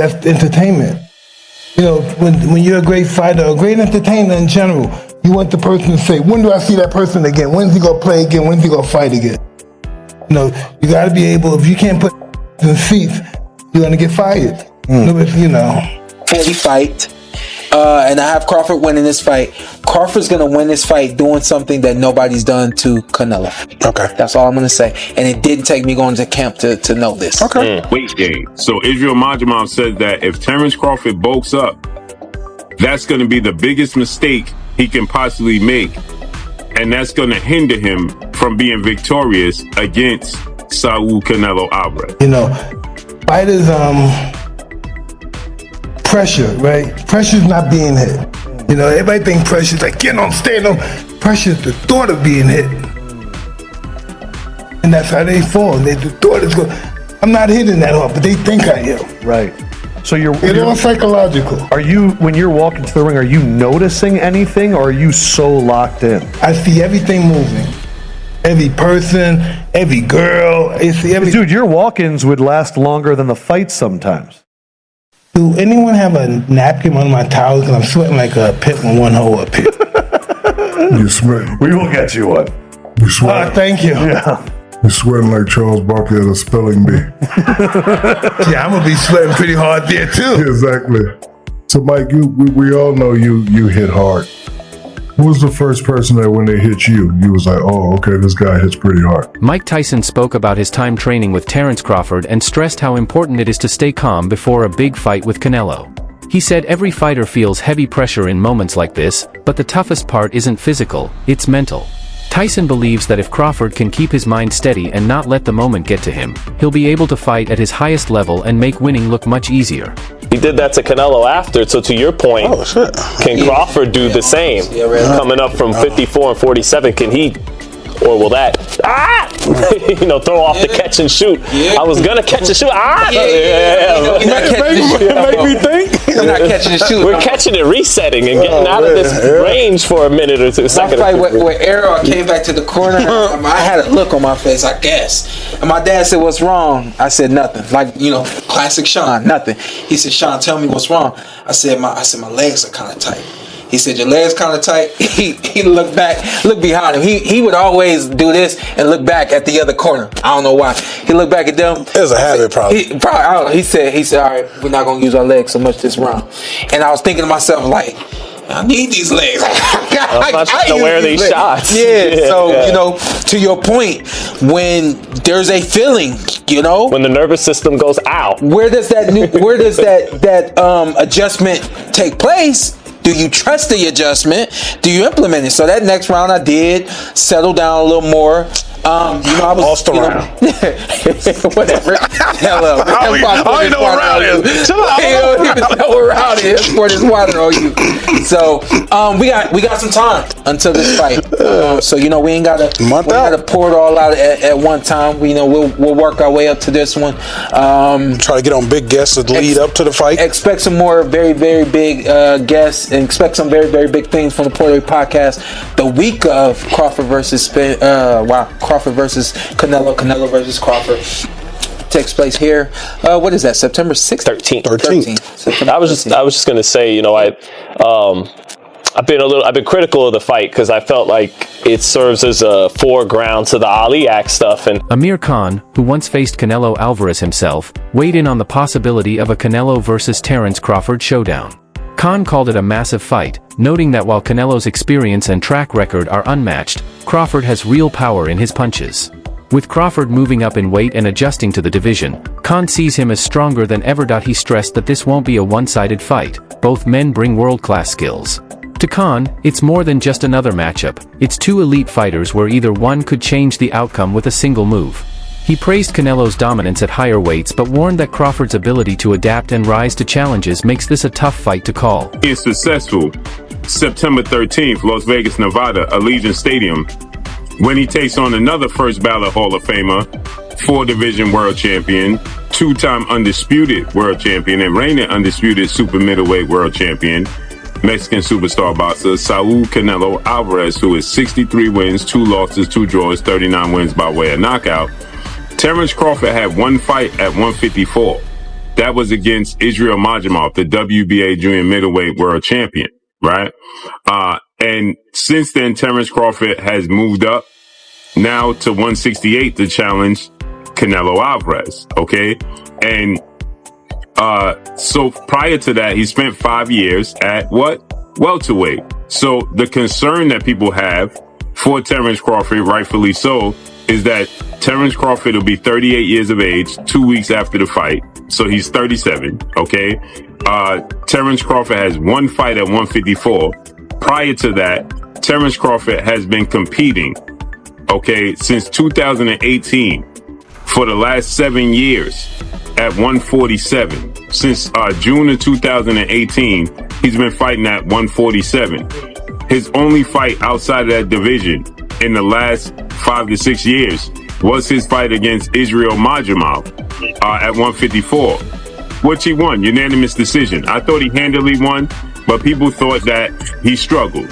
that's entertainment. You know, when you're a great fighter, a great entertainer in general, you want the person to say, when do I see that person again? When's he gonna play again? When's he gonna fight again? You know, you gotta be able, if you can't put in seats, you're gonna get fired. You know. Heavy fight. And I have Crawford winning this fight. Crawford's gonna win this fight doing something that nobody's done to Canelo. Okay. That's all I'm gonna say. And it didn't take me going to camp to know this. Okay. Weight gain. So Israel Majimov said that if Terence Crawford bulks up, that's gonna be the biggest mistake he can possibly make. And that's gonna hinder him from being victorious against Saul Canelo Alvarez. You know, fighters, pressure, right? Pressure's not being hit. You know, everybody think pressure's like, get on, stand on. Pressure's the thought of being hit. And that's how they fall. The thought is, I'm not hitting that hard, but they think I am. Right. So it's all psychological. Are you, when you're walking to the ring, are you noticing anything, or are you so locked in? I see everything moving. Every person, every girl. I see everything. Dude, your walk-ins would last longer than the fights sometimes. Do anyone have a napkin on my towels? Because I'm sweating like a pit in one hole up here. You're sweating. We will get you one. You're sweating. Thank you. Yeah. You're sweating like Charles Barkley at a spelling bee. Yeah, I'm going to be sweating pretty hard there, too. Exactly. So, Mike, we all know you hit hard. Who was the first person that when they hit you was like, oh, okay, this guy hits pretty hard? Mike Tyson spoke about his time training with Terence Crawford and stressed how important it is to stay calm before a big fight with Canelo. He said every fighter feels heavy pressure in moments like this, but the toughest part isn't physical, it's mental. Tyson believes that if Crawford can keep his mind steady and not let the moment get to him, he'll be able to fight at his highest level and make winning look much easier. He did that to Canelo after, so to your point, can Crawford do the same? Coming up from 54 and 47, can he, or will that, throw off the catch and shoot? I was going to catch and shoot. Make me think. I'm not catching and shooting. We're catching it, resetting, and getting out of this range for a minute or two. My fight with Arrow, I came back to the corner. I had a look on my face, I guess. And my dad said, "What's wrong?" I said, "Nothing." Like, classic Sean, nothing. He said, "Sean, tell me what's wrong." I said, my legs are kind of tight. He said, "Your legs kind of tight." He looked behind him. He would always do this and look back at the other corner. I don't know why. He looked back at them. It was a habit, probably. He said, all right, we're not gonna use our legs so much this round. And I was thinking to myself, like, I need these legs. I'm not trying to wear these shots. Yeah. So to your point, when there's a feeling, when the nervous system goes out, where does that adjustment take place? Do you trust the adjustment? Do you implement it? So that next round I did settle down a little more. I was lost around. Whatever. Hello. I ain't know where around is. Chill out. He was know where around is for this water on you. So we got some time until this fight. So we ain't gotta pour it all out at one time. We'll work our way up to this one. Try to get on big guests to lead up to the fight. Expect some more very, very big guests, and expect some very, very big things from the Puerto Rico podcast the week of Crawford versus Crawford versus Canelo versus Crawford takes place here. What is that? September 6th? 13th. I was just gonna say, I've been critical of the fight because I felt like it serves as a foreground to the Ali Act stuff. And Amir Khan, who once faced Canelo Alvarez himself, weighed in on the possibility of a Canelo versus Terence Crawford showdown. Khan called it a massive fight, noting that while Canelo's experience and track record are unmatched, Crawford has real power in his punches. With Crawford moving up in weight and adjusting to the division, Khan sees him as stronger than ever. He stressed that this won't be a one-sided fight. Both men bring world-class skills. To Khan, it's more than just another matchup. It's two elite fighters where either one could change the outcome with a single move. He praised Canelo's dominance at higher weights but warned that Crawford's ability to adapt and rise to challenges makes this a tough fight to call. He is successful September 13th, Las Vegas, Nevada, Allegiant Stadium, when he takes on another first ballot Hall of Famer, 4-division world champion, 2-time undisputed world champion, and reigning undisputed super middleweight world champion, Mexican superstar boxer Saul Canelo Alvarez, who is 63 wins, 2 losses, 2 draws, 39 wins by way of knockout. Terence Crawford had one fight at 154. that was against Israel Majimov, the WBA junior middleweight world champion, right? And since then, Terence Crawford has moved up now to 168 to challenge Canelo Alvarez, okay? And so prior to that, he spent 5 years at what? Welterweight. So the concern that people have for Terence Crawford, rightfully so, is that Terence Crawford will be 38 years of age 2 weeks after the fight. So he's 37, okay? Terence Crawford has one fight at 154. Prior to that, Terence Crawford has been competing, okay, since 2018 for the last 7 years at 147. Since June of 2018, he's been fighting at 147. His only fight outside of that division in the last 5 to 6 years was his fight against Israel Majimov at 154, which he won, unanimous decision. I thought he handily won, but people thought that he struggled.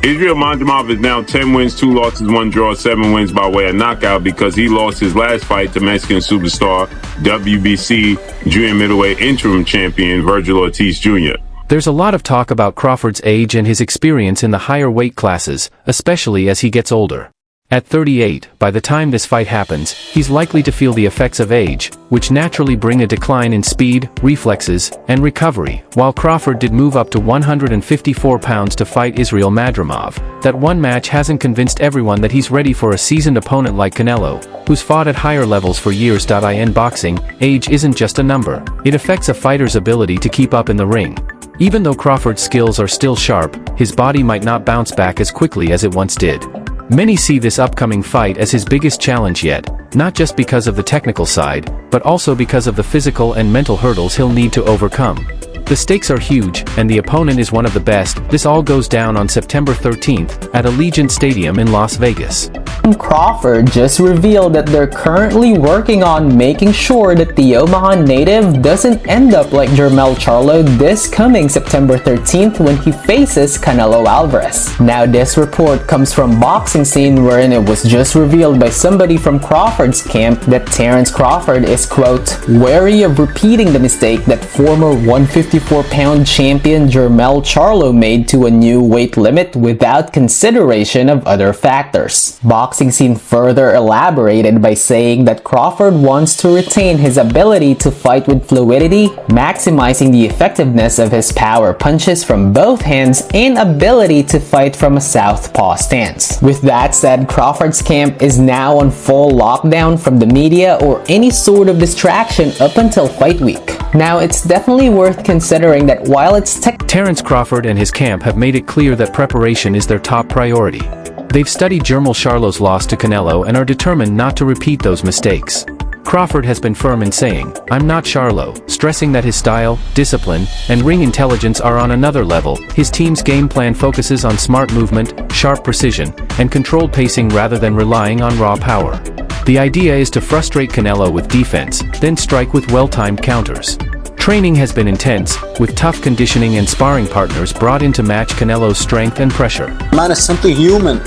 Israel Majimov is now 10 wins, 2 losses, 1 draw, 7 wins by way of knockout because he lost his last fight to Mexican superstar, WBC junior middleweight interim champion Virgil Ortiz Jr. There's a lot of talk about Crawford's age and his experience in the higher weight classes, especially as he gets older. At 38, by the time this fight happens, he's likely to feel the effects of age, which naturally bring a decline in speed, reflexes, and recovery. While Crawford did move up to 154 pounds to fight Israel Majimov, that one match hasn't convinced everyone that he's ready for a seasoned opponent like Canelo, who's fought at higher levels for years. In boxing, age isn't just a number. It affects a fighter's ability to keep up in the ring. Even though Crawford's skills are still sharp, his body might not bounce back as quickly as it once did. Many see this upcoming fight as his biggest challenge yet, not just because of the technical side, but also because of the physical and mental hurdles he'll need to overcome. The stakes are huge, and the opponent is one of the best. This all goes down on September 13th at Allegiant Stadium in Las Vegas. Crawford just revealed that they're currently working on making sure that the Omaha native doesn't end up like Jermell Charlo this coming September 13th when he faces Canelo Alvarez. Now this report comes from Boxing Scene, wherein it was just revealed by somebody from Crawford's camp that Terence Crawford is, quote, wary of repeating the mistake that former 154-pound champion Jermell Charlo made to a new weight limit without consideration of other factors. Boxing Scene further elaborated by saying that Crawford wants to retain his ability to fight with fluidity, maximizing the effectiveness of his power punches from both hands and ability to fight from a southpaw stance. With that said, Crawford's camp is now on full lockdown from the media or any sort of distraction up until fight week. Now, it's definitely worth considering that while it's Terence Crawford and his camp have made it clear that preparation is their top priority. They've studied Jermell Charlo's loss to Canelo and are determined not to repeat those mistakes. Crawford has been firm in saying, "I'm not Charlo," stressing that his style, discipline, and ring intelligence are on another level. His team's game plan focuses on smart movement, sharp precision, and controlled pacing rather than relying on raw power. The idea is to frustrate Canelo with defense, then strike with well-timed counters. Training has been intense, with tough conditioning and sparring partners brought in to match Canelo's strength and pressure. Man is simply human.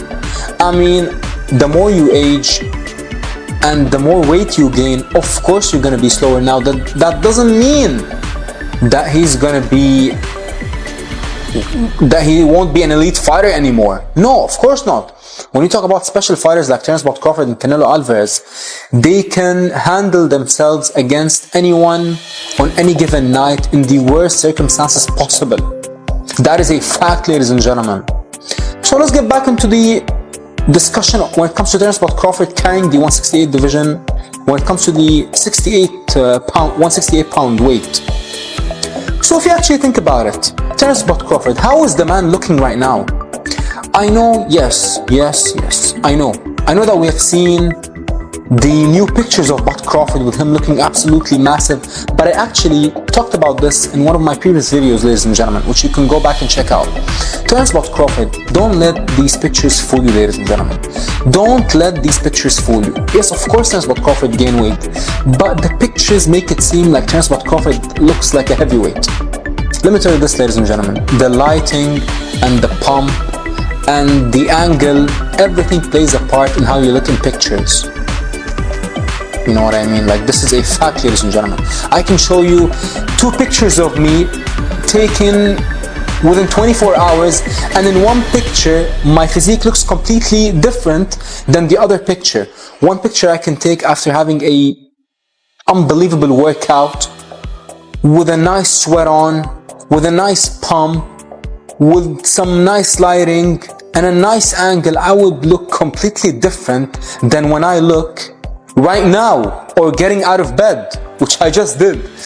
I mean, the more you age and the more weight you gain, of course you're going to be slower. Now, that doesn't mean that he won't be an elite fighter anymore. No, of course not. When you talk about special fighters like Terence Crawford and Canelo Alvarez, they can handle themselves against anyone on any given night in the worst circumstances possible. That is a fact, ladies and gentlemen. So let's get back into the discussion when it comes to Terence Crawford carrying the 168 division, when it comes to the 168 pound weight. So if you actually think about it, Terence Crawford, how is the man looking right now? I know, yes, I know that we have seen the new pictures of Bud Crawford with him looking absolutely massive, but I actually talked about this in one of my previous videos, ladies and gentlemen, which you can go back and check out. Terence Crawford, don't let these pictures fool you, ladies and gentlemen. Don't let these pictures fool you. Yes, of course Terence Crawford gained weight, but the pictures make it seem like Terence Crawford looks like a heavyweight. Let me tell you this, ladies and gentlemen, the lighting and the pump and the angle, everything plays a part in how you look in pictures. You know what I mean? Like, this is a fact, ladies and gentlemen. I can show you 2 pictures of me taken within 24 hours, and in one picture my physique looks completely different than the other picture. One picture I can take after having a unbelievable workout, with a nice sweat on, with a nice pump, with some nice lighting and a nice angle. I would look completely different than when I look right now or getting out of bed, which I just did.